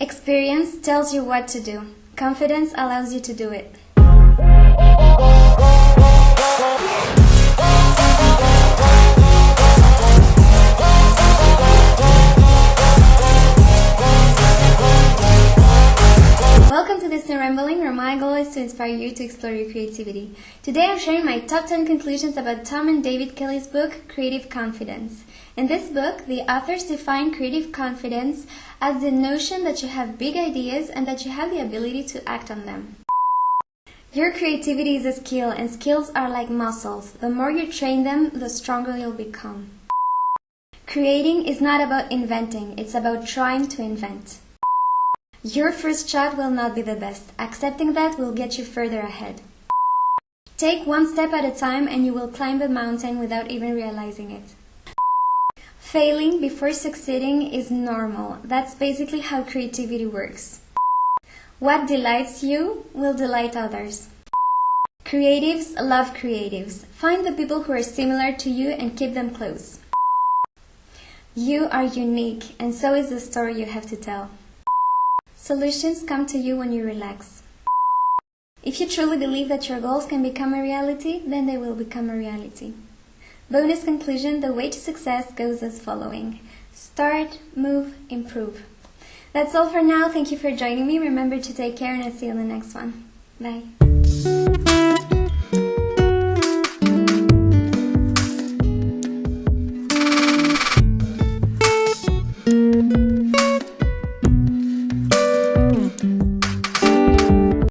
Experience tells you what to do. Confidence allows you to do it. Welcome to this new rambling where my goal is to inspire you to explore your creativity. Today I'm sharing my top 10 conclusions about Tom and David Kelley's book, Creative Confidence. In this book, the authors define creative confidence as the notion that you have big ideas and that you have the ability to act on them. Your creativity is a skill, and skills are like muscles. The more you train them, the stronger you'll become. Creating is not about inventing, it's about trying to invent. Your first shot will not be the best. Accepting that will get you further ahead. Take one step at a time and you will climb a mountain without even realizing it. Failing before succeeding is normal. That's basically how creativity works. What delights you will delight others. Creatives love creatives. Find the people who are similar to you and keep them close. You are unique, and so is the story you have to tell. Solutions come to you when you relax. If you truly believe that your goals can become a reality, then they will become a reality. Bonus conclusion, the way to success goes as following. Start, move, improve. That's all for now. Thank you for joining me. Remember to take care and I'll see you in the next one. Bye.